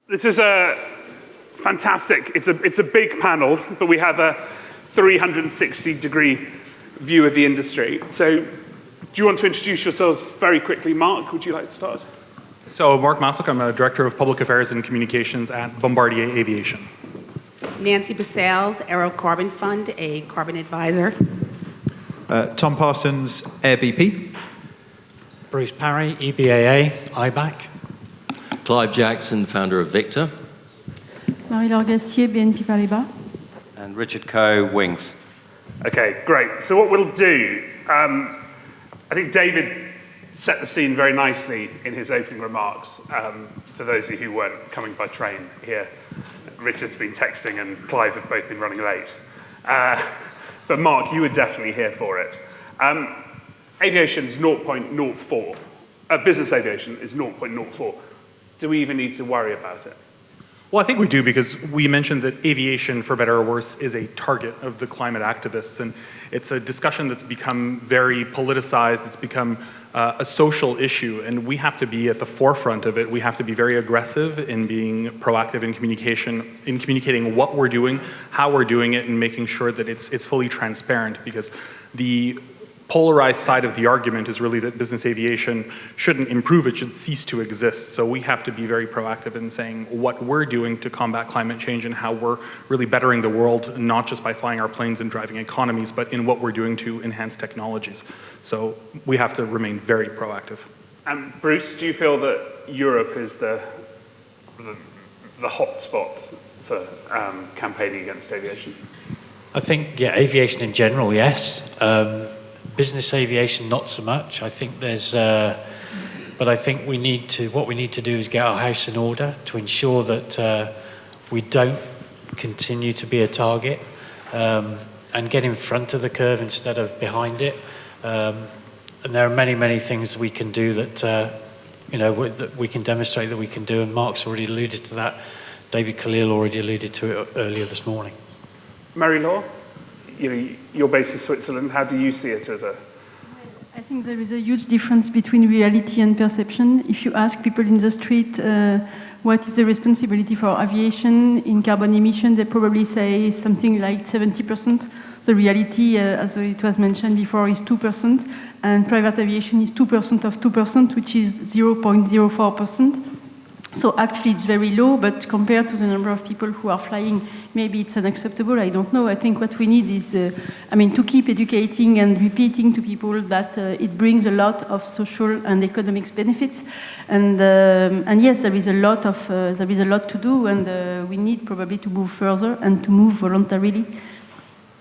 This is a fantastic, it's a big panel, but we have a 360-degree view of the industry. So do you want to introduce yourselves very quickly? Mark, would you like to start? So Mark Masluch, I'm a Director of Public Affairs and Communications at Bombardier Aviation. Nancy Bsales, AeroCarbonfund, a carbon advisor. Tom Parsons, Air BP. Bruce Parry, EBAA, IBAC. Clive Jackson, founder of Victor. Marie-Laure Gassier, BNP Paribas. And Richard Coe, WINGX. Okay, great. So what we'll do, I think David set the scene very nicely in his opening remarks. For those of you who weren't coming by train here, Richard's been texting and Clive have both been running late. But Mark, you were definitely here for it. Aviation's 0.04. Business aviation is 0.04. Do we even need to worry about it? Well, I think we do, because we mentioned that aviation, for better or worse, is a target of the climate activists. And it's a discussion that's become very politicized. It's become a social issue. And we have to be at the forefront of it. We have to be very aggressive in being proactive in communication, in communicating what we're doing, how we're doing it, and making sure that it's fully transparent. Because the polarized side of the argument is really that business aviation shouldn't improve, it should cease to exist. So we have to be very proactive in saying what we're doing to combat climate change and how we're really bettering the world, not just by flying our planes and driving economies, but in what we're doing to enhance technologies. So we have to remain very proactive. And Bruce, do you feel that Europe is the hot spot for campaigning against aviation? I think, yeah, aviation in general, yes. Business aviation, not so much. I think there's, but I think what we need to do is get our house in order to ensure that we don't continue to be a target and get in front of the curve instead of behind it. And there are many, many things we can do that, that we can demonstrate that we can do, and Mark's already alluded to that. David Khalil already alluded to it earlier this morning. Marie-Laure? You're based in Switzerland. How do you see it as a... I think there is a huge difference between reality and perception. If you ask people in the street what is the responsibility for aviation in carbon emission, they probably say something like 70%. The reality, as it was mentioned before, is 2%, and private aviation is 2% of 2%, which is 0.04%. So actually it's very low, but compared to the number of people who are flying, maybe it's unacceptable, I don't know. I think what we need is, to keep educating and repeating to people that it brings a lot of social and economic benefits. And yes, there is a lot to do, and we need probably to move further and to move voluntarily.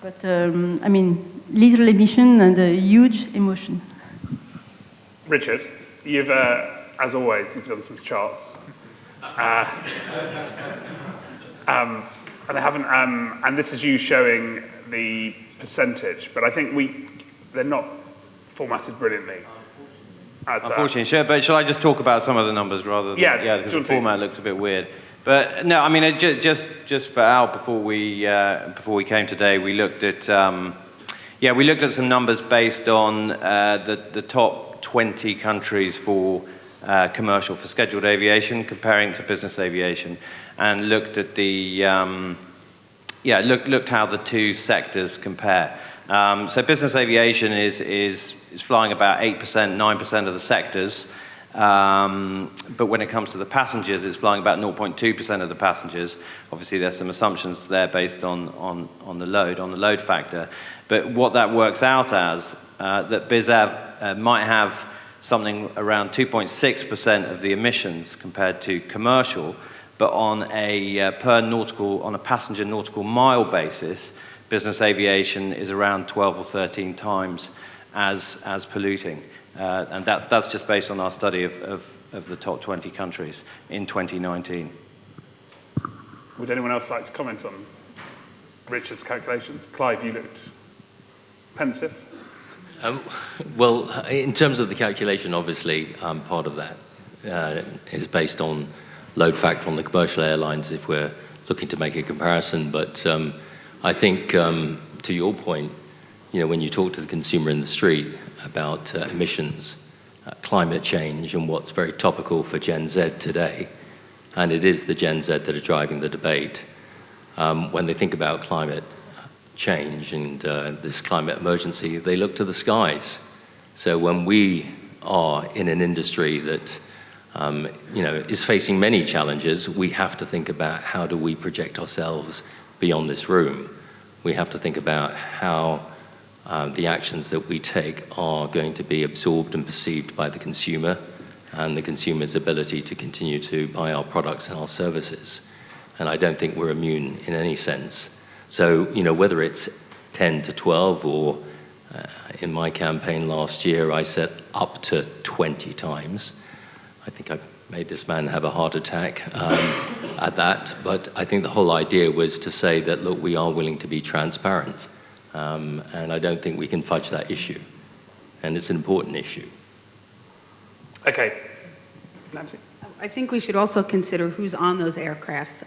But little emission and a huge emotion. Richard, you've, as always, you've done some charts. And I haven't, and this is you showing the percentage, but I think they're not formatted brilliantly. Unfortunately, sure, but shall I just talk about some of the numbers rather than, because the format looks a bit weird. But no, just for Al, before we came today, we looked at, we looked at some numbers based on the top 20 countries for commercial, for scheduled aviation, comparing to business aviation, and looked at the looked how the two sectors compare. So business aviation is flying about 8%, 9% of the sectors, but when it comes to the passengers, it's flying about 0.2% of the passengers. Obviously, there's some assumptions there based on the load factor. But what that works out as that BizAv might have something around 2.6% of the emissions compared to commercial, but on a passenger nautical mile basis, business aviation is around 12 or 13 times as polluting. And that's just based on our study of the top 20 countries in 2019. Would anyone else like to comment on Richard's calculations? Clive, you looked pensive. Well, in terms of the calculation, obviously, part of that is based on load factor on the commercial airlines if we're looking to make a comparison. But I think, to your point, when you talk to the consumer in the street about emissions, climate change, and what's very topical for Gen Z today, and it is the Gen Z that are driving the debate. When they think about climate change and this climate emergency, they look to the skies. So when we are in an industry that is facing many challenges, we have to think about how do we project ourselves beyond this room. We have to think about how the actions that we take are going to be absorbed and perceived by the consumer and the consumer's ability to continue to buy our products and our services. And I don't think we're immune in any sense. So, whether it's 10 to 12 or in my campaign last year, I said up to 20 times. I think I made this man have a heart attack at that. But I think the whole idea was to say that, look, we are willing to be transparent. And I don't think we can fudge that issue. And it's an important issue. Okay. Nancy? I think we should also consider who's on those aircrafts.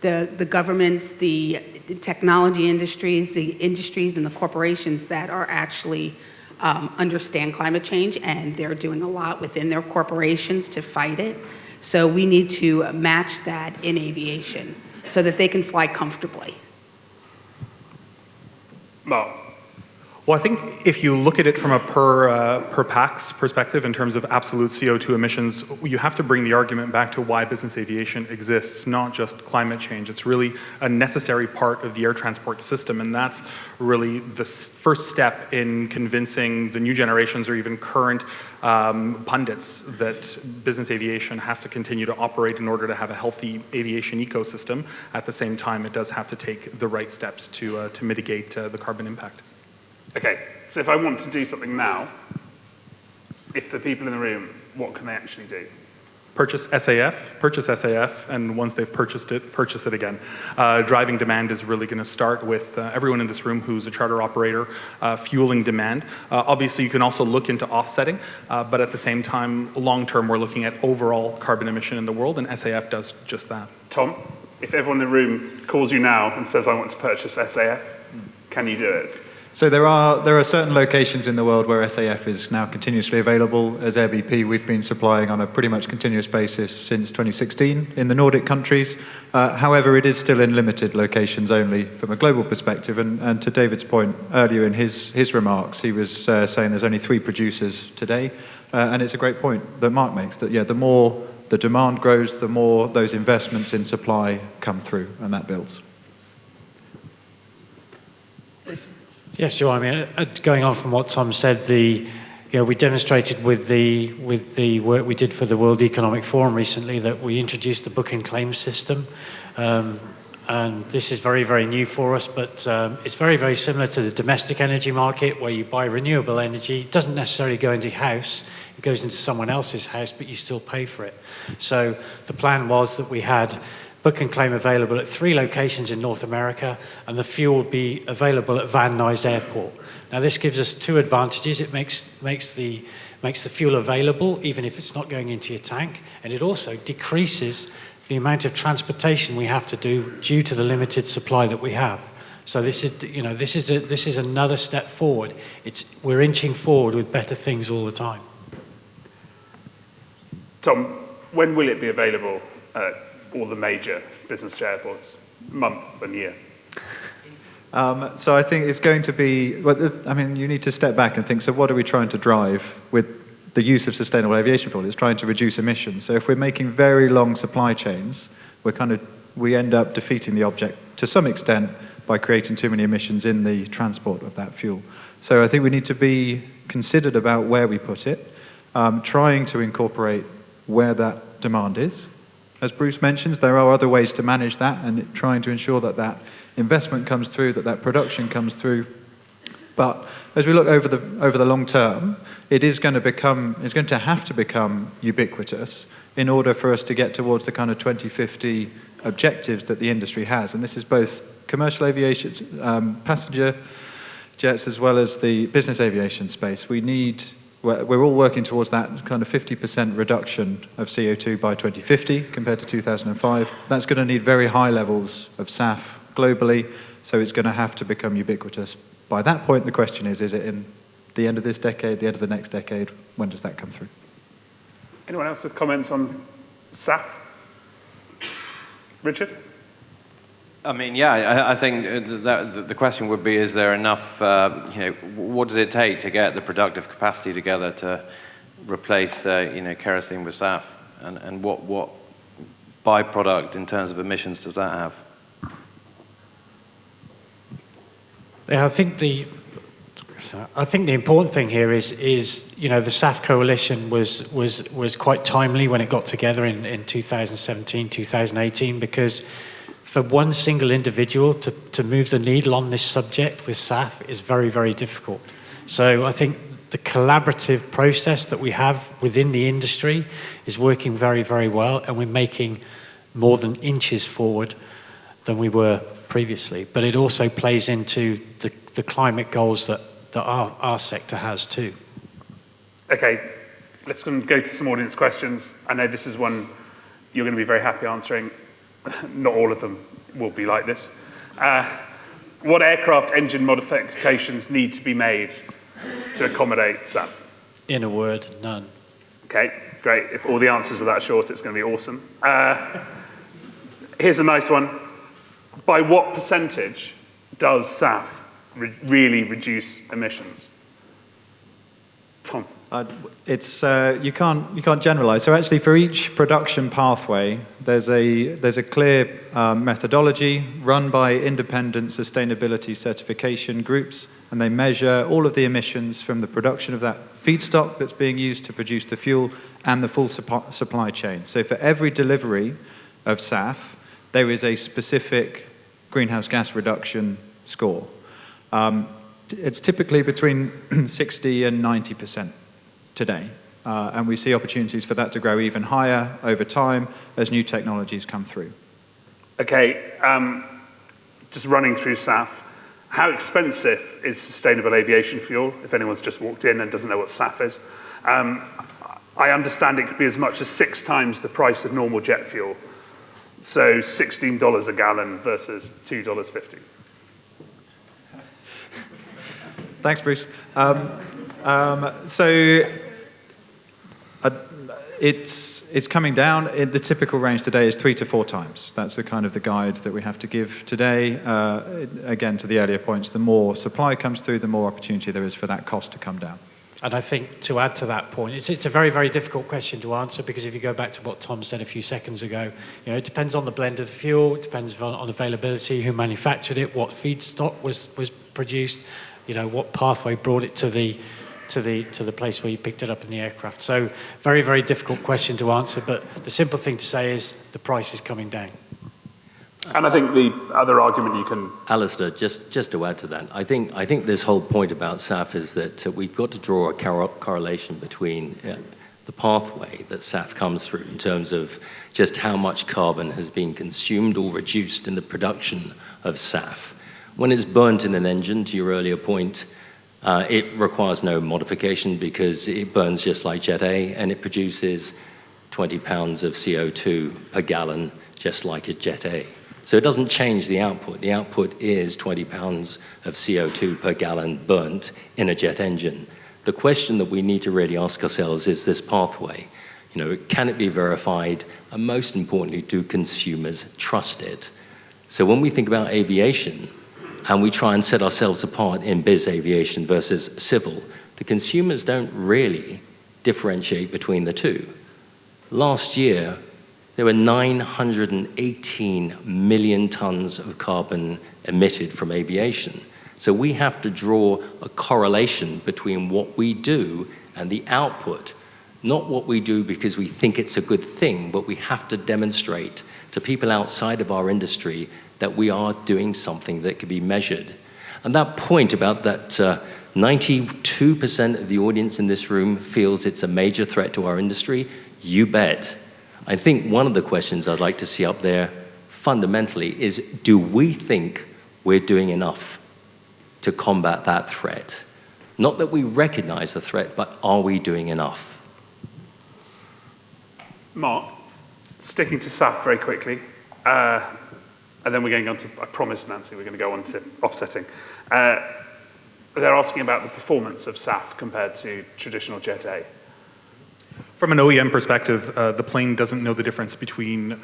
The governments, the technology industries, and the corporations that are actually understand climate change, and they're doing a lot within their corporations to fight it. So we need to match that in aviation so that they can fly comfortably. Mark? Well, I think if you look at it from a per pax perspective in terms of absolute CO2 emissions, you have to bring the argument back to why business aviation exists, not just climate change. It's really a necessary part of the air transport system, and that's really the first step in convincing the new generations or even current pundits that business aviation has to continue to operate in order to have a healthy aviation ecosystem. At the same time, it does have to take the right steps to mitigate the carbon impact. Okay, so if I want to do something now, if the people in the room, what can they actually do? Purchase SAF, and once they've purchased it, purchase it again. Driving demand is really going to start with everyone in this room who's a charter operator fueling demand. Obviously, you can also look into offsetting, but at the same time, long-term, we're looking at overall carbon emission in the world, and SAF does just that. Tom, if everyone in the room calls you now and says, I want to purchase SAF, can you do it? So there are certain locations in the world where SAF is now continuously available. As Air BP, we've been supplying on a pretty much continuous basis since 2016 in the Nordic countries. However, it is still in limited locations only from a global perspective. And to David's point earlier in his remarks, he was saying there's only 3 producers today. And it's a great point that Mark makes, that the more the demand grows, the more those investments in supply come through, and that builds. Yes, sure. I mean, going on from what Tom said, we demonstrated with the work we did for the World Economic Forum recently that we introduced the book and claim system, and this is very, very new for us. But it's very, very similar to the domestic energy market, where you buy renewable energy. It doesn't necessarily go into your house; it goes into someone else's house, but you still pay for it. So the plan was that we had book and claim available at 3 locations in North America, and the fuel would be available at Van Nuys Airport. Now, this gives us 2 advantages. It makes the fuel available, even if it's not going into your tank, and it also decreases the amount of transportation we have to do due to the limited supply that we have. So this is another step forward. We're inching forward with better things all the time. Tom, when will it be available at all the major business jet airports, month and year? So I think it's going to be, you need to step back and think, so what are we trying to drive with the use of sustainable aviation fuel? It's trying to reduce emissions. So if we're making very long supply chains, we end up defeating the object to some extent by creating too many emissions in the transport of that fuel. So I think we need to be considered about where we put it, trying to incorporate where that demand is. As Bruce mentions, there are other ways to manage that, and trying to ensure that that investment comes through, that production comes through. But as we look over the long term, it's going to have to become ubiquitous in order for us to get towards the kind of 2050 objectives that the industry has. And this is both commercial aviation, passenger jets, as well as the business aviation space. We're all working towards that kind of 50% reduction of CO2 by 2050 compared to 2005. That's going to need very high levels of SAF globally, so it's going to have to become ubiquitous. By that point, the question is it in the end of this decade, the end of the next decade? When does that come through? Anyone else with comments on SAF? Richard? I mean, yeah, I think that the question would be, is there enough, what does it take to get the productive capacity together to replace, kerosene with SAFF? And what byproduct in terms of emissions does that have? Yeah, I think the important thing here is the SAFF coalition was quite timely when it got together in 2017, 2018, because for one single individual to move the needle on this subject with SAFF is very, very difficult. So I think the collaborative process that we have within the industry is working very, very well, and we're making more than inches forward than we were previously. But it also plays into the climate goals that our sector has too. Okay, let's go to some audience questions. I know this is one you're going to be very happy answering. Not all of them will be like this. What aircraft engine modifications need to be made to accommodate SAFF? In a word, none. Okay, great. If all the answers are that short, it's going to be awesome. Here's a nice one. By what percentage does SAFF really reduce emissions? Tom? You can't generalize. So actually, for each production pathway, there's a clear methodology run by independent sustainability certification groups, and they measure all of the emissions from the production of that feedstock that's being used to produce the fuel and the full supply chain. So for every delivery of SAFF, there is a specific greenhouse gas reduction score. It's typically between 60 and 90% today. And we see opportunities for that to grow even higher over time as new technologies come through. Okay, just running through SAFF. How expensive is sustainable aviation fuel, if anyone's just walked in and doesn't know what SAFF is? I understand it could be as much as 6 times the price of normal jet fuel. So $16 a gallon versus $2.50. Thanks, Bruce. It's coming down. The typical range today is 3 to 4 times. That's the kind of the guide that we have to give today. Again, to the earlier points, the more supply comes through, the more opportunity there is for that cost to come down. And I think to add to that point, it's a very, very difficult question to answer, because if you go back to what Tom said a few seconds ago, it depends on the blend of the fuel, it depends on availability, who manufactured it, what feedstock was produced, what pathway brought it to the place where you picked it up in the aircraft. So very, very difficult question to answer, but the simple thing to say is the price is coming down. And I think the other argument you can... Alasdair, just to add to that, I think this whole point about SAFF is that we've got to draw a correlation between the pathway that SAFF comes through in terms of just how much carbon has been consumed or reduced in the production of SAFF. When it's burnt in an engine, to your earlier point, it requires no modification because it burns just like Jet A, and it produces 20 pounds of CO2 per gallon, just like a Jet A. So it doesn't change the output. The output is 20 pounds of CO2 per gallon burnt in a jet engine. The question that we need to really ask ourselves is this pathway. Can it be verified? And most importantly, do consumers trust it? So when we think about aviation, and we try and set ourselves apart in biz aviation versus civil, the consumers don't really differentiate between the two. Last year, there were 918 million tons of carbon emitted from aviation. So we have to draw a correlation between what we do and the output, not what we do because we think it's a good thing, but we have to demonstrate to people outside of our industry that we are doing something that can be measured. And that point about that 92% of the audience in this room feels it's a major threat to our industry, you bet. I think one of the questions I'd like to see up there fundamentally is, do we think we're doing enough to combat that threat? Not that we recognize the threat, but are we doing enough? Mark, sticking to SAFF very quickly, and then we're going on to, I promised Nancy, we're going to go on to offsetting. They're asking about the performance of SAFF compared to traditional Jet A. From an OEM perspective, the plane doesn't know the difference between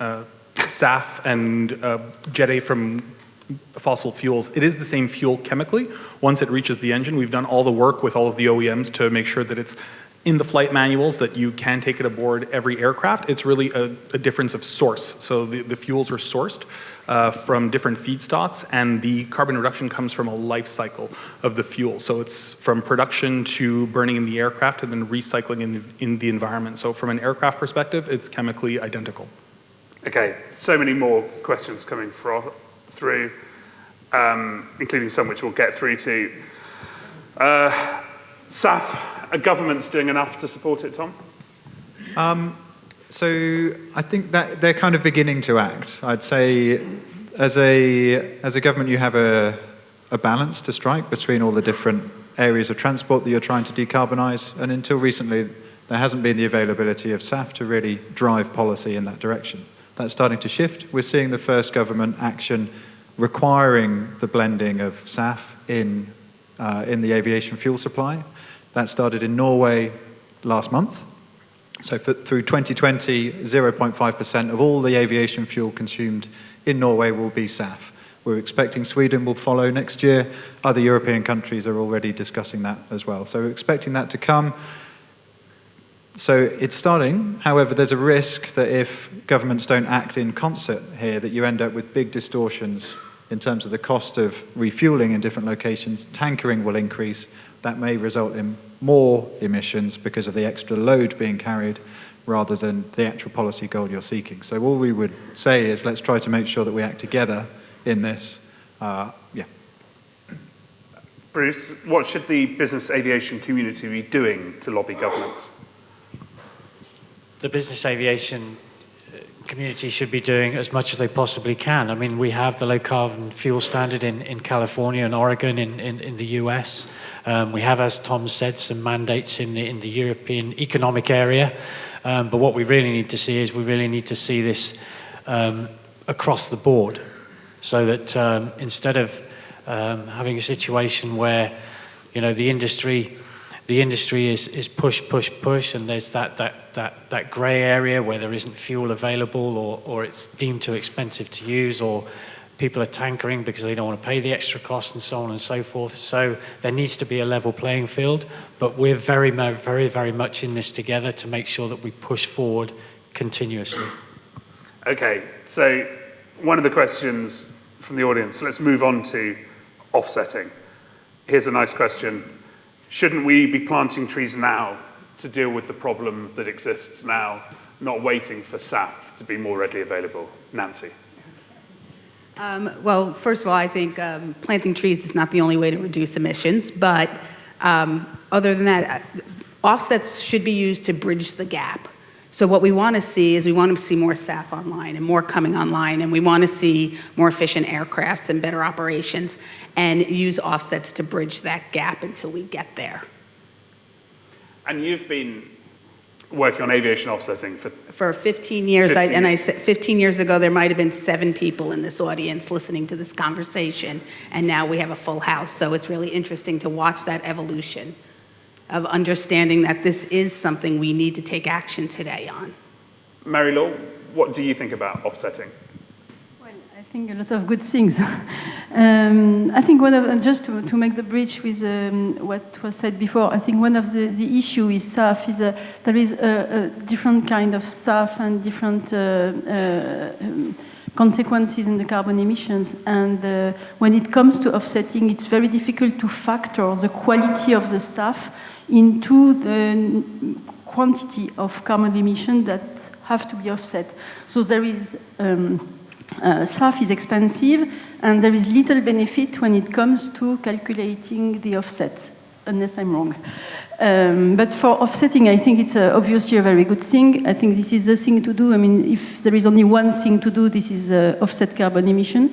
SAFF and Jet A from fossil fuels, it is the same fuel chemically. Once it reaches the engine, we've done all the work with all of the OEMs to make sure that it's in the flight manuals, that you can take it aboard every aircraft. It's really a difference of source. So the fuels are sourced from different feedstocks, and the carbon reduction comes from a life cycle of the fuel. So it's from production to burning in the aircraft and then recycling in the environment. So from an aircraft perspective, it's chemically identical. Okay, so many more questions coming through, including some which we'll get through to. SAFF, are governments doing enough to support it, Tom? So I think that they're kind of beginning to act. I'd say as a government, you have a balance to strike between all the different areas of transport that you're trying to decarbonise, and until recently, there hasn't been the availability of SAFF to really drive policy in that direction. That's starting to shift. We're seeing the first government action requiring the blending of SAFF in the aviation fuel supply. That started in Norway last month. So through 2020, 0.5% of all the aviation fuel consumed in Norway will be SAFF. We're expecting Sweden will follow next year. Other European countries are already discussing that as well. So we're expecting that to come. So it's starting. However, there's a risk that if governments don't act in concert here, that you end up with big distortions in terms of the cost of refueling in different locations. Tankering will increase. That may result in more emissions because of the extra load being carried rather than the actual policy goal you're seeking. So all we would say is let's try to make sure that we act together in this. Bruce, what should the business aviation community be doing to lobby governments? The business aviation community should be doing as much as they possibly can. I mean, we have the low carbon fuel standard in California and Oregon in the US. We have, as Tom said, some mandates in the European Economic Area. But what we really need to see is we really need to see this across the board, so that instead of having a situation where, you know, the industry is push, and there's that grey area where there isn't fuel available, or it's deemed too expensive to use, or people are tankering because they don't want to pay the extra cost, and so on and so forth. So there needs to be a level playing field, but we're very, very much in this together to make sure that we push forward continuously. Okay, so one of the questions from the audience, let's move on to offsetting. Here's a nice question. Shouldn't we be planting trees now to deal with the problem that exists now, not waiting for SAFF to be more readily available? Nancy. Well, first of all, I think planting trees is not the only way to reduce emissions, but other than that, offsets should be used to bridge the gap. So what we want to see is we want to see more SAFF online and more coming online, and we want to see more efficient aircrafts and better operations, and use offsets to bridge that gap until we get there. And you've been working on aviation offsetting for 15 years. 15 years ago, there might have been 7 people in this audience listening to this conversation, and now we have a full house. So it's really interesting to watch that evolution of understanding that this is something we need to take action today on. Marie-Laure, what do you think about offsetting? Well, I think a lot of good things. I think just to make the bridge with what was said before, I think one of the issue with SAFF is there is a different kind of SAFF and different consequences in the carbon emissions, and when it comes to offsetting, it's very difficult to factor the quality of the SAFF into the quantity of carbon emission that have to be offset. So there is SAF is expensive, and there is little benefit when it comes to calculating the offset, unless I'm wrong. But for offsetting, I think it's obviously a very good thing. I think this is the thing to do. I mean, if there is only one thing to do, this is offset carbon emission,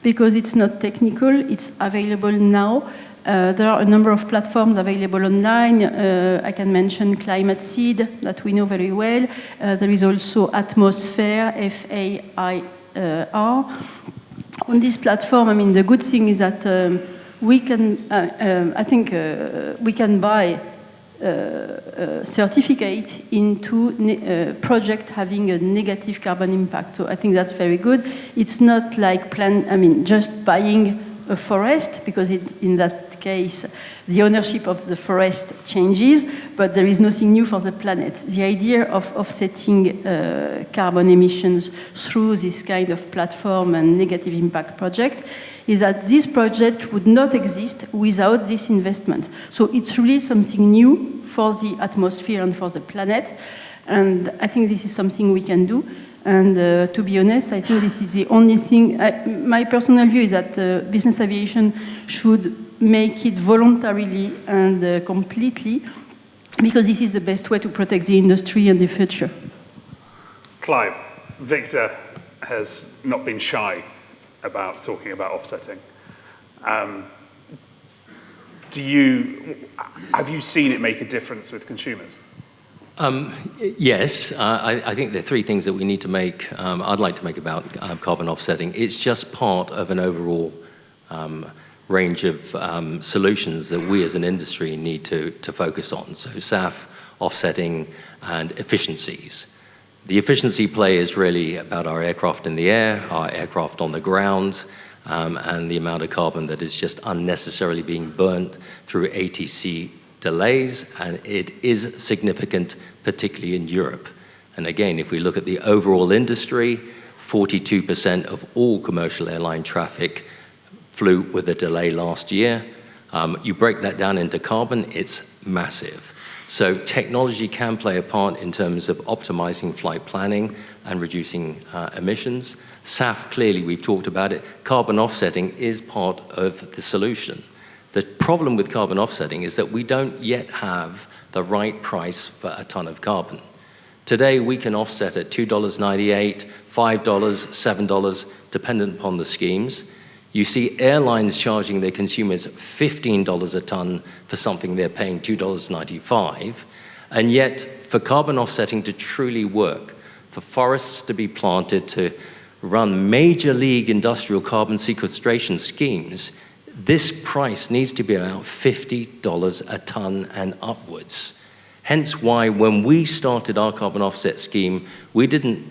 because it's not technical, it's available now. There are a number of platforms available online. I can mention Climate Seed, that we know very well. There is also Atmosphere, FAIR. On this platform, I mean, the good thing is that we can, I think we can buy certificate into project having a negative carbon impact. So I think that's very good. It's not like just buying a forest, because in that case, the ownership of the forest changes, but there is nothing new for the planet. The idea of offsetting carbon emissions through this kind of platform and negative impact project is that this project would not exist without this investment. So it's really something new for the atmosphere and for the planet. And I think this is something we can do. And to be honest, I think this is the only thing. My personal view is that business aviation should make it voluntarily and completely, because this is the best way to protect the industry and the future. Clive, Victor has not been shy about talking about offsetting. Have you seen it make a difference with consumers? Yes, I think there are three things that we need to make, I'd like to make about carbon offsetting. It's just part of an overall range of solutions that we as an industry need to focus on. So SAFF, offsetting, and efficiencies. The efficiency play is really about our aircraft in the air, our aircraft on the ground, and the amount of carbon that is just unnecessarily being burnt through ATC delays, and it is significant, particularly in Europe. And again, if we look at the overall industry, 42% of all commercial airline traffic flew with a delay last year. You break that down into carbon, it's massive. So technology can play a part in terms of optimizing flight planning and reducing emissions. SAFF, clearly, we've talked about it. Carbon offsetting is part of the solution. The problem with carbon offsetting is that we don't yet have the right price for a ton of carbon. Today, we can offset at $2.98, $5, $7, dependent upon the schemes. You see airlines charging their consumers $15 a ton for something they're paying $2.95. And yet, for carbon offsetting to truly work, for forests to be planted, to run major league industrial carbon sequestration schemes, this price needs to be about $50 a ton and upwards. Hence why when we started our carbon offset scheme, we didn't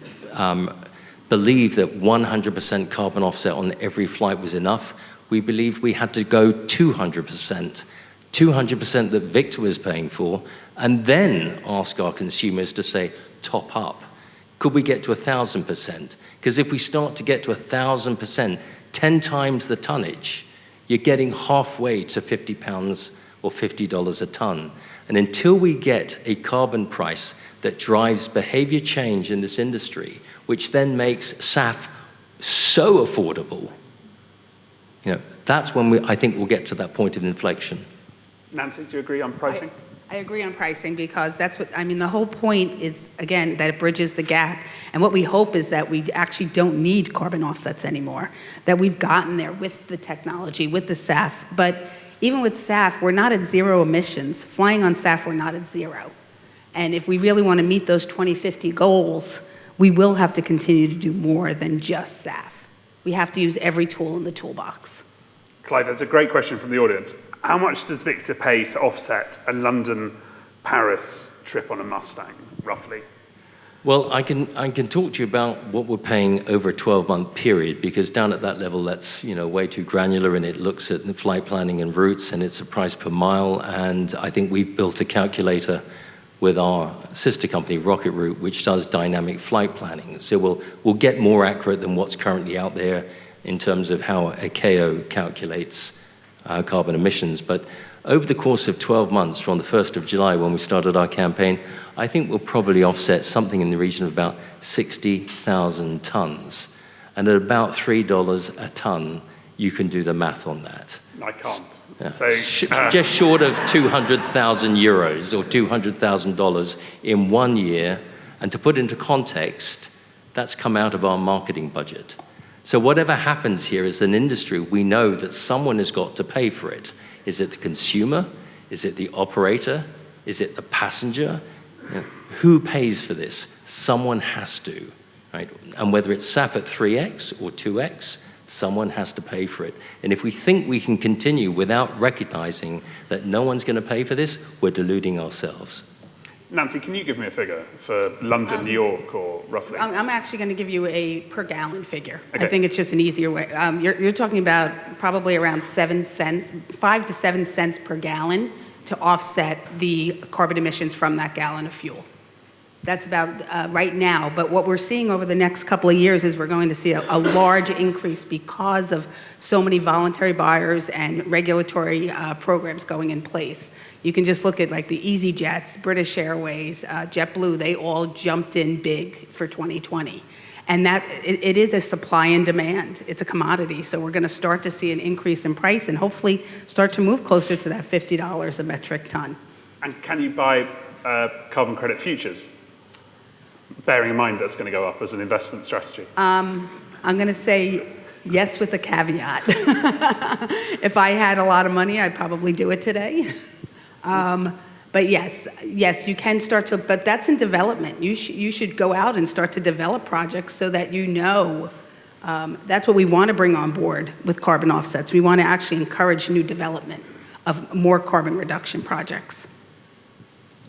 believe that 100% carbon offset on every flight was enough. We believed we had to go 200%, 200% that Victor was paying for, and then ask our consumers to say, top up. Could we get to 1,000%? Because if we start to get to 1,000%, 10 times the tonnage, you're getting halfway to £50 or $50 a ton. And until we get a carbon price that drives behavior change in this industry, which then makes SAFF so affordable, that's when I think we'll get to that point of inflection. Nancy, do you agree on pricing? I agree on pricing, because that's what, the whole point is, again, that it bridges the gap. And what we hope is that we actually don't need carbon offsets anymore, that we've gotten there with the technology, with the SAFF. But even with SAFF, we're not at zero emissions. Flying on SAFF, we're not at zero. And if we really want to meet those 2050 goals, we will have to continue to do more than just SAFF. We have to use every tool in the toolbox. Clive, that's a great question from the audience. How much does Victor pay to offset a London-Paris trip on a Mustang, roughly? Well, I can talk to you about what we're paying over a 12-month period, because down at that level, that's way too granular, and it looks at the flight planning and routes, and it's a price per mile. And I think we've built a calculator with our sister company, Rocket Route, which does dynamic flight planning. So we'll get more accurate than what's currently out there in terms of how ICAO calculates carbon emissions. But over the course of 12 months, from the 1st of July, when we started our campaign, I think we'll probably offset something in the region of about 60,000 tons. And at about $3 a ton, you can do the math on that. I can't. Yeah. So, just short of 200,000 euros or $200,000 in 1 year. And to put into context, that's come out of our marketing budget. So whatever happens here as an industry, we know that someone has got to pay for it. Is it the consumer? Is it the operator? Is it the passenger? Who pays for this? Someone has to, right? And whether it's SAFF at 3x or 2x, Someone has to pay for it. And if we think we can continue without recognizing that no one's going to pay for this, we're deluding ourselves. Nancy, can you give me a figure for London, New York, or roughly? I'm actually going to give you a per gallon figure. Okay. I think it's just an easier way. You're talking about probably around 7 cents, 5 to 7 cents per gallon to offset the carbon emissions from that gallon of fuel. That's about right now, but what we're seeing over the next couple of years is we're going to see a large increase because of so many voluntary buyers and regulatory programs going in place. You can just look at like the EasyJets, British Airways, JetBlue, they all jumped in big for 2020. And that it is a supply and demand. It's a commodity, so we're going to start to see an increase in price and hopefully start to move closer to that $50 a metric ton. And can you buy carbon credit futures? Bearing in mind that's going to go up as an investment strategy. I'm going to say yes with a caveat. If I had a lot of money, I'd probably do it today. But yes, you can start to, but that's in development. You should go out and start to develop projects so that you know, that's what we want to bring on board with carbon offsets. We want to actually encourage new development of more carbon reduction projects.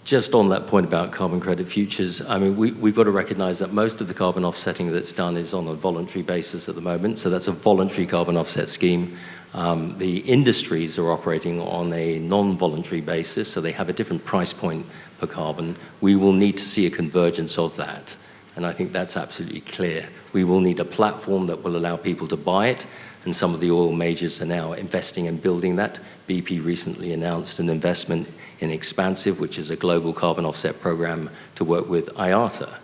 Just on that point about carbon credit futures, I mean, we've got to recognize that most of the carbon offsetting that's done is on a voluntary basis at the moment. So that's a voluntary carbon offset scheme. The industries are operating on a non-voluntary basis, so they have a different price point per carbon. We will need to see a convergence of that. And I think that's absolutely clear. We will need a platform that will allow people to buy it. And some of the oil majors are now investing in building that. BP recently announced an investment in Expansive, which is a global carbon offset program to work with IATA.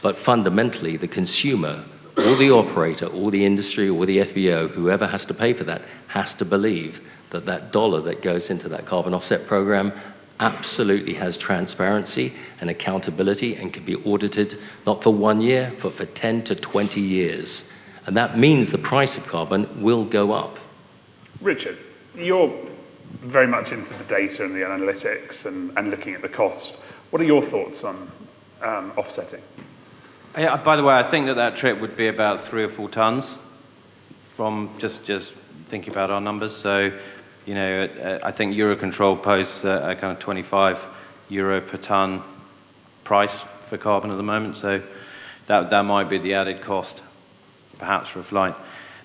But fundamentally, the consumer, or the operator, or the industry, or the FBO, whoever has to pay for that, has to believe that that dollar that goes into that carbon offset program absolutely has transparency and accountability and can be audited not for 1 year, but for 10 to 20 years. And that means the price of carbon will go up. Richard, you're very much into the data and the analytics and looking at the cost. What are your thoughts on offsetting? Yeah, by the way, I think that trip would be about 3 or 4 tons from just thinking about our numbers. So, you know, I think Eurocontrol posts a kind of €25 per ton price for carbon at the moment. So that might be the added cost, perhaps, for a flight.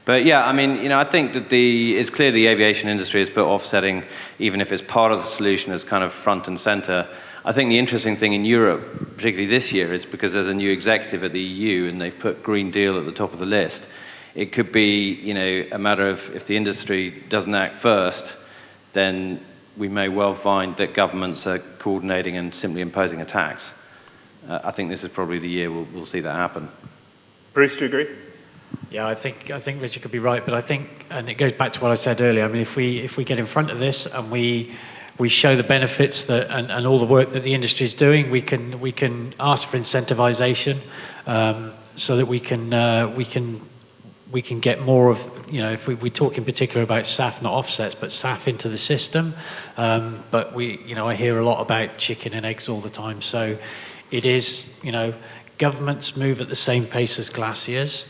But yeah, I mean, you know, I think that it's clear the aviation industry has put offsetting, even if it's part of the solution, as kind of front and center. I think the interesting thing in Europe, particularly this year, is because there's a new executive at the EU and they've put Green Deal at the top of the list. It could be, you know, a matter of if the industry doesn't act first, then we may well find that governments are coordinating and simply imposing a tax. I think this is probably the year we'll see that happen. Bruce, do you agree? Yeah, I think Richard could be right, but I think, and it goes back to what I said earlier. I mean, if we get in front of this and we show the benefits that and all the work that the industry is doing, we can ask for incentivization so that we can get more of, you know, if we talk in particular about SAFF, not offsets, but SAFF into the system. But I hear a lot about chicken and eggs all the time. So it is, you know, governments move at the same pace as glaciers.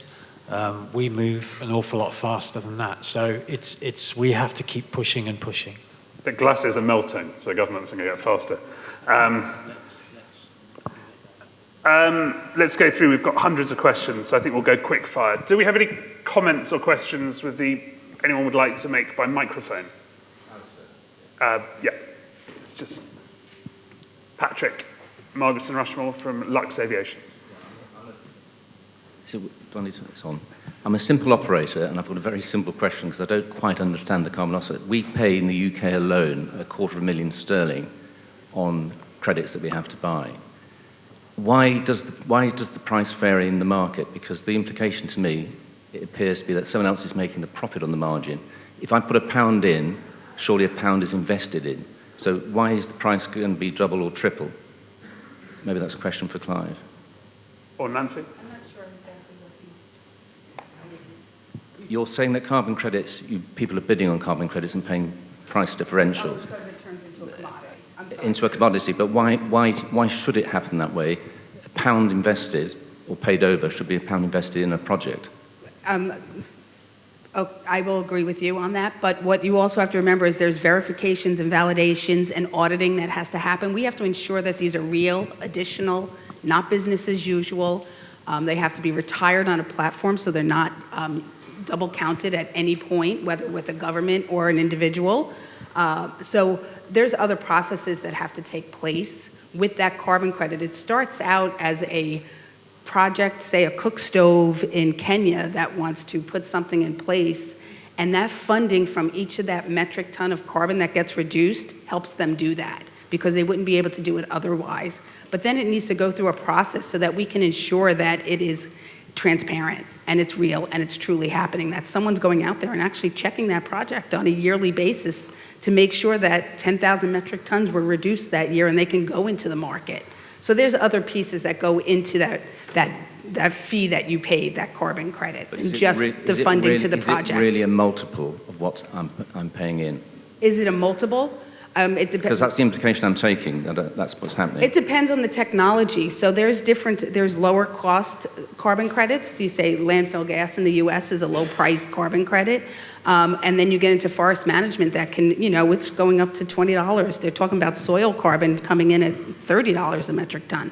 We move an awful lot faster than that. So we have to keep pushing and pushing. The glaciers are melting, so governments are going to get faster. Let's go through. We've got hundreds of questions, so I think we'll go quick fire. Do we have any comments or questions anyone would like to make by microphone? Yeah, it's just Patrick, Margaret and Rushmore from Lux Aviation. So, do I need to turn this on? I'm a simple operator, and I've got a very simple question because I don't quite understand the carbon offset. We pay in the UK alone £250,000 on credits that we have to buy. Why does the price vary in the market? Because the implication to me, it appears to be that someone else is making the profit on the margin. If I put £1 in, surely £1 is invested in. So why is the price going to be double or triple? Maybe that's a question for Clive. Or Nancy? You're saying that carbon credits, people are bidding on carbon credits and paying price differentials. Because it turns into a commodity. I'm sorry. Into a commodity, but why should it happen that way? £1 invested or paid over should be £1 invested in a project. Oh, I will agree with you on that, but what you also have to remember is there's verifications and validations and auditing that has to happen. We have to ensure that these are real, additional, not business as usual. They have to be retired on a platform so they're not double counted at any point, whether with a government or an individual. So there's other processes that have to take place with that carbon credit. It starts out as a project, say a cook stove in Kenya that wants to put something in place, and that funding from each of that metric ton of carbon that gets reduced helps them do that, because they wouldn't be able to do it otherwise. But then it needs to go through a process so that we can ensure that it is transparent and it's real and it's truly happening, that someone's going out there and actually checking that project on a yearly basis to make sure that 10,000 metric tons were reduced that year and they can go into the market. So there's other pieces that go into that fee that you paid, that carbon credit, and just the funding to the project. Is it really a multiple of what I'm paying in? Is it a multiple? It depends. Because that's the implication I'm taking, that's what's happening. It depends on the technology. So there's lower cost carbon credits. You say landfill gas in the US is a low price carbon credit. And then you get into forest management that can, it's going up to $20. They're talking about soil carbon coming in at $30 a metric ton.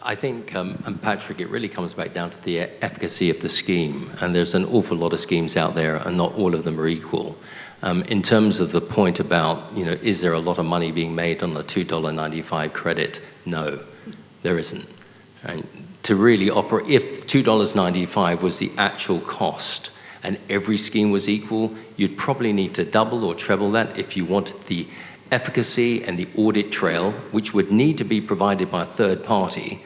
I think, and Patrick, it really comes back down to the efficacy of the scheme. And there's an awful lot of schemes out there, and not all of them are equal. In terms of the point about, is there a lot of money being made on the $2.95 credit? No, there isn't. And to really operate, if $2.95 was the actual cost and every scheme was equal, you'd probably need to double or treble that if you wanted the efficacy and the audit trail, which would need to be provided by a third party.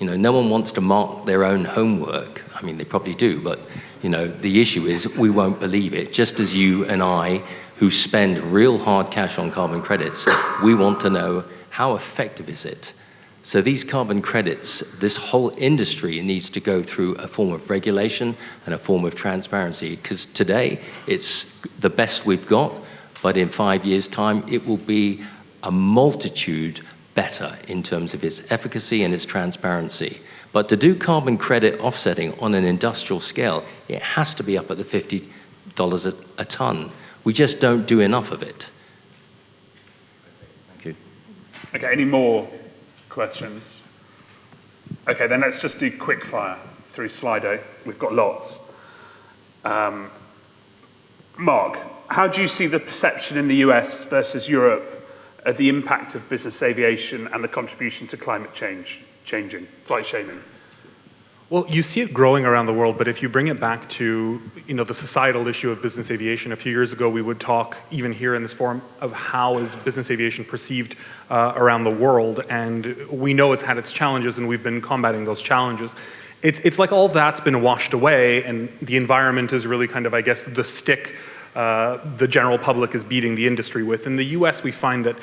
No one wants to mark their own homework. I mean, they probably do, but the issue is we won't believe it. Just as you and I, who spend real hard cash on carbon credits, we want to know how effective is it. So these carbon credits, this whole industry needs to go through a form of regulation and a form of transparency, because today it's the best we've got, but in 5 years' time it will be a multitude better in terms of its efficacy and its transparency. But to do carbon credit offsetting on an industrial scale, it has to be up at the $50 a ton. We just don't do enough of it. Thank you. Okay, any more questions? Okay, then let's just do quick fire through Slido. We've got lots. Mark, how do you see the perception in the US versus Europe of the impact of business aviation and the contribution to climate change, flight shaming? Well, you see it growing around the world, but if you bring it back to the societal issue of business aviation, a few years ago we would talk, even here in this forum, of how is business aviation perceived around the world, and we know it's had its challenges and we've been combating those challenges. It's like all that's been washed away, and the environment is really kind of, I guess, the stick the general public is beating the industry with. In the US, we find that,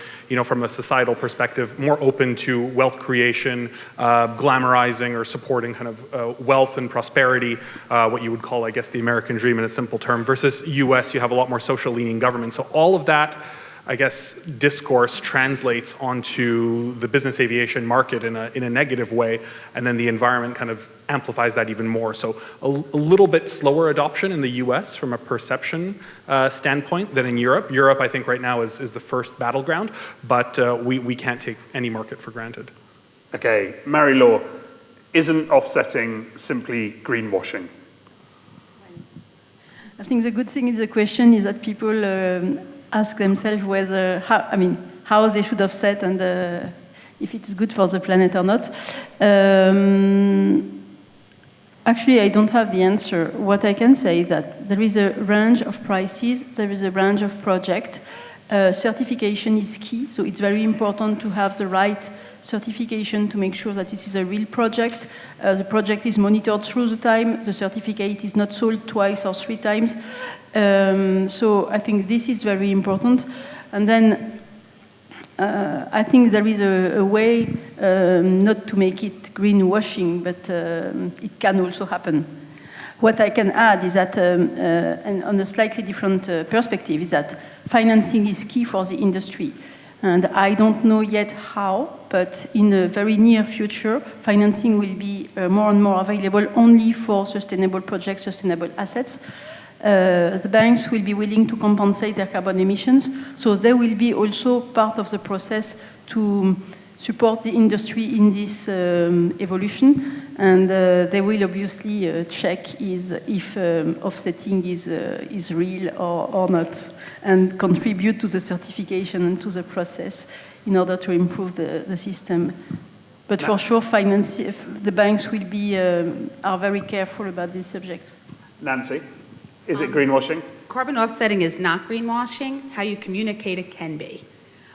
from a societal perspective, more open to wealth creation, glamorizing or supporting kind of wealth and prosperity, what you would call, I guess, the American dream in a simple term, versus US, you have a lot more social-leaning government. So all of that, I guess, discourse translates onto the business aviation market in a negative way, and then the environment kind of amplifies that even more. So a little bit slower adoption in the US from a perception standpoint than in Europe. Europe, I think, right now is the first battleground, but we can't take any market for granted. Okay, Marie-Laure, isn't offsetting simply greenwashing? I think the good thing in the question is that people ask themselves whether, how they should offset and if it's good for the planet or not. Actually, I don't have the answer. What I can say is that there is a range of prices, there is a range of projects. Certification is key, so it's very important to have the right certification to make sure that this is a real project. The project is monitored through the time, the certificate is not sold twice or 3 times. So I think this is very important. And then I think there is a way not to make it greenwashing, but it can also happen. What I can add is that, and on a slightly different perspective, is that financing is key for the industry. And I don't know yet how, but in the very near future, financing will be more and more available only for sustainable projects, sustainable assets. the banks will be willing to compensate their carbon emissions. So they will be also part of the process to support the industry in this evolution. And they will obviously check if offsetting is real or not, and contribute to the certification and to the process in order to improve the system. But for sure, the banks will be are very careful about these subjects. Nancy, is it greenwashing? Carbon offsetting is not greenwashing. How you communicate it can be.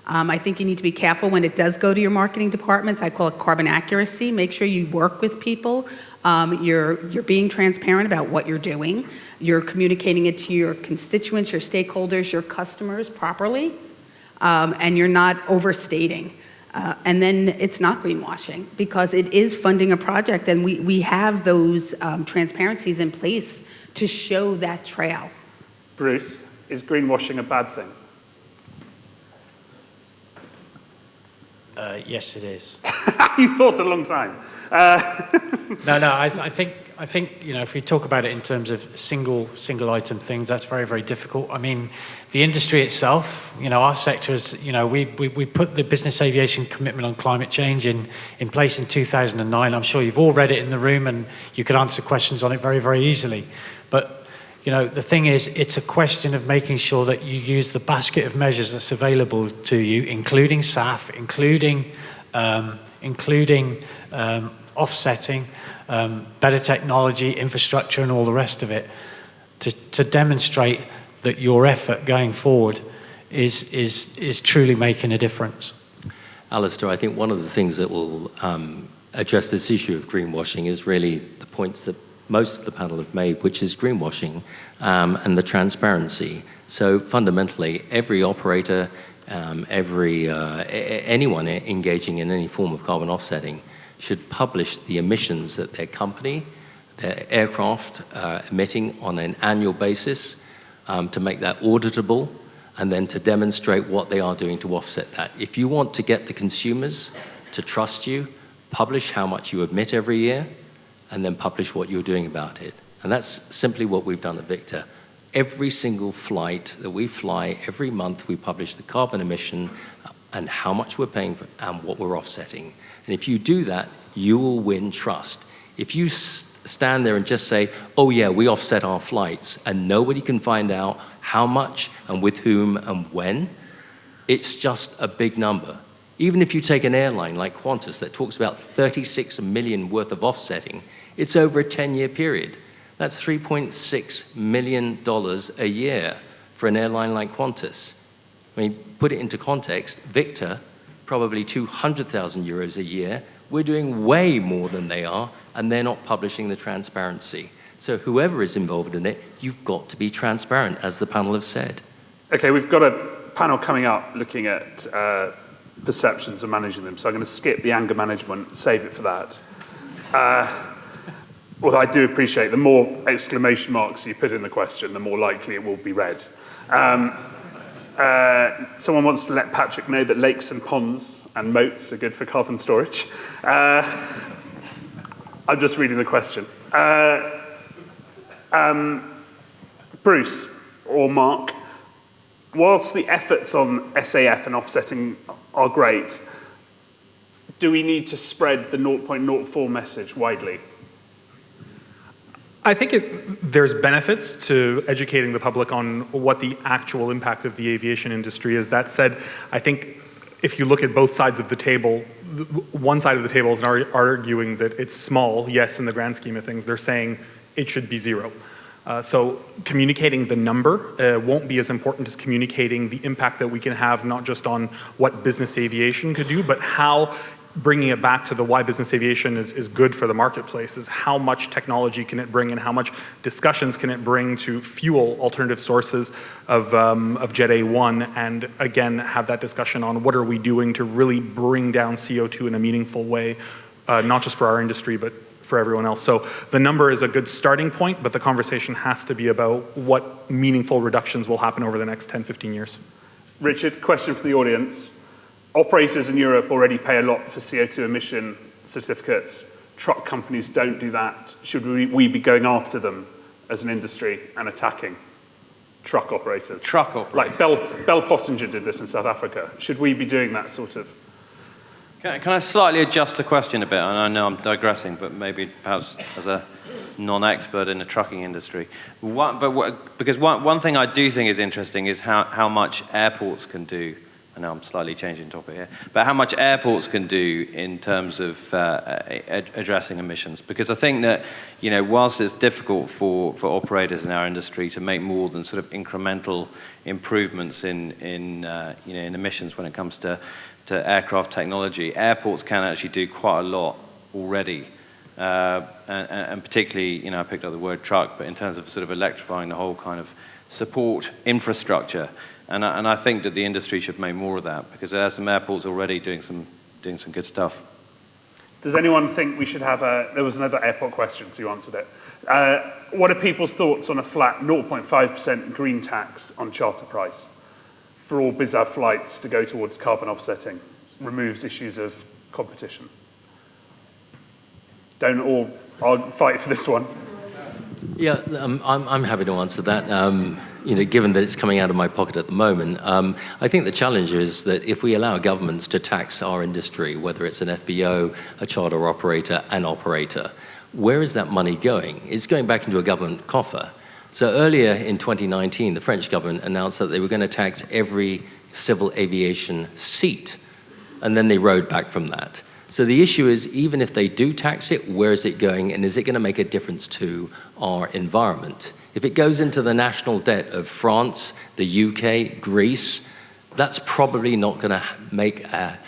I think you need to be careful when it does go to your marketing departments. I call it carbon accuracy. Make sure you work with people. You're being transparent about what you're doing. You're communicating it to your constituents, your stakeholders, your customers properly, and you're not overstating. And then it's not greenwashing because it is funding a project, and we have those transparencies in place to show that trail. Bruce, is greenwashing a bad thing? Yes, it is. You thought a long time. No. I think if we talk about it in terms of single item things, that's very, very difficult. I mean, the industry itself, our sector is, we put the business aviation commitment on climate change in place in 2009. I'm sure you've all read it in the room, and you can answer questions on it very, very easily. But the thing is, it's a question of making sure that you use the basket of measures that's available to you, including SAFF, including offsetting, better technology, infrastructure, and all the rest of it, to demonstrate that your effort going forward is truly making a difference. Alasdair, I think one of the things that will address this issue of greenwashing is really the points that most of the panel have made, which is greenwashing and the transparency. So fundamentally, every operator, anyone engaging in any form of carbon offsetting should publish the emissions that their company, their aircraft emitting on an annual basis to make that auditable, and then to demonstrate what they are doing to offset that. If you want to get the consumers to trust you, publish how much you emit every year, and then publish what you're doing about it. And that's simply what we've done at Victor. Every single flight that we fly, every month we publish the carbon emission and how much we're paying for and what we're offsetting. And if you do that, you will win trust. If you stand there and just say, oh yeah, we offset our flights, and nobody can find out how much and with whom and when, it's just a big number. Even if you take an airline like Qantas that talks about 36 million worth of offsetting, it's over a 10-year period. That's $3.6 million a year for an airline like Qantas. I mean, put it into context, Victor, probably 200,000 euros a year. We're doing way more than they are, and they're not publishing the transparency. So whoever is involved in it, you've got to be transparent, as the panel have said. Okay, we've got a panel coming up looking at perceptions and managing them. So I'm going to skip the anger management, save it for that. Although I do appreciate the more exclamation marks you put in the question, the more likely it will be read. Someone wants to let Patrick know that lakes and ponds and moats are good for carbon storage. I'm just reading the question. Bruce or Mark, whilst the efforts on SAF and offsetting are great, do we need to spread the 0.04 message widely? I think there's benefits to educating the public on what the actual impact of the aviation industry is. That said, I think if you look at both sides of the table, one side of the table is arguing that it's small, yes, in the grand scheme of things. They're saying it should be zero. So communicating the number won't be as important as communicating the impact that we can have, not just on what business aviation could do, but how bringing it back to the why business aviation is good for the marketplace is how much technology can it bring and how much discussions can it bring to fuel alternative sources of Jet A1, and again have that discussion on what are we doing to really bring down CO2 in a meaningful way, not just for our industry but for everyone else. So the number is a good starting point, but the conversation has to be about what meaningful reductions will happen over the next 10, 15 years. Richard, question for the audience. Operators in Europe already pay a lot for CO2 emission certificates. Truck companies don't do that. Should we be going after them as an industry and attacking truck operators? Truck operators. Like Bell Pottinger did this in South Africa. Should we be doing that sort of? Can I slightly adjust the question a bit? And I know I'm digressing, but maybe perhaps as a non-expert in the trucking industry. Because one thing I do think is interesting is how much airports can do. I know I'm slightly changing topic here, but how much airports can do in terms of addressing emissions. Because I think that, whilst it's difficult for operators in our industry to make more than sort of incremental improvements in emissions when it comes to aircraft technology, airports can actually do quite a lot already. And particularly, I picked up the word truck, but in terms of sort of electrifying the whole kind of support infrastructure. And I think that the industry should make more of that, because there are some airports already doing some good stuff. Does anyone think we should have there was another airport question, so you answered it. What are people's thoughts on a flat 0.5% green tax on charter price for all BizAv flights to go towards carbon offsetting? Removes issues of competition. Don't all fight for this one. Yeah, I'm happy to answer that. Given that it's coming out of my pocket at the moment, I think the challenge is that if we allow governments to tax our industry, whether it's an FBO, a charter operator, an operator, where is that money going? It's going back into a government coffer. So earlier in 2019, the French government announced that they were going to tax every civil aviation seat, and then they rode back from that. So the issue is, even if they do tax it, where is it going, and is it going to make a difference to our environment? If it goes into the national debt of France, the UK, Greece, that's probably not going to make a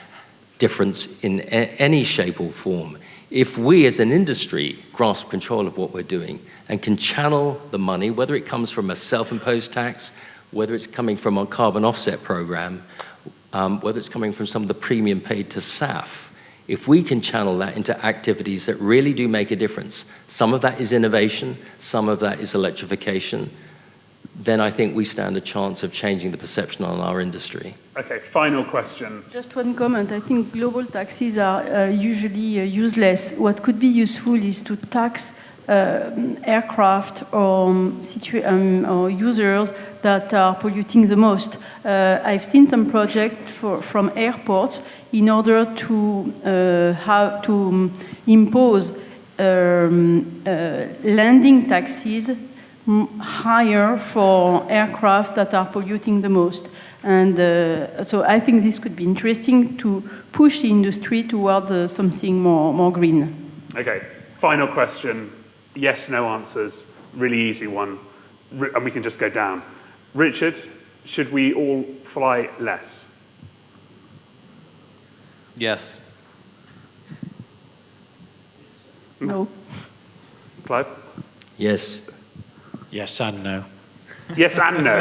difference in any shape or form. If we as an industry grasp control of what we're doing and can channel the money, whether it comes from a self-imposed tax, whether it's coming from our carbon offset program, whether it's coming from some of the premium paid to SAFF, if we can channel that into activities that really do make a difference, some of that is innovation, some of that is electrification, then I think we stand a chance of changing the perception on our industry. Okay, final question. Just one comment. I think global taxes are usually useless. What could be useful is to tax aircraft or users that are polluting the most. I've seen some projects from airports in order to impose landing taxes higher for aircraft that are polluting the most. And so I think this could be interesting to push the industry toward something more green. Okay, final question. Yes, no answers. Really easy one. And we can just go down. Richard, should we all fly less? Yes. No. Clive? Yes. Yes and no. Yes and no.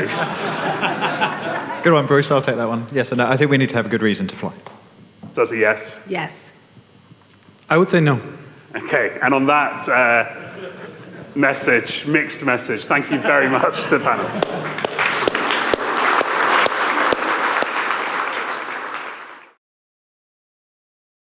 Good one, Bruce. I'll take that one. Yes and no. I think we need to have a good reason to fly. So that's a yes? Yes. I would say no. Okay, and on that mixed message, thank you very much to the panel.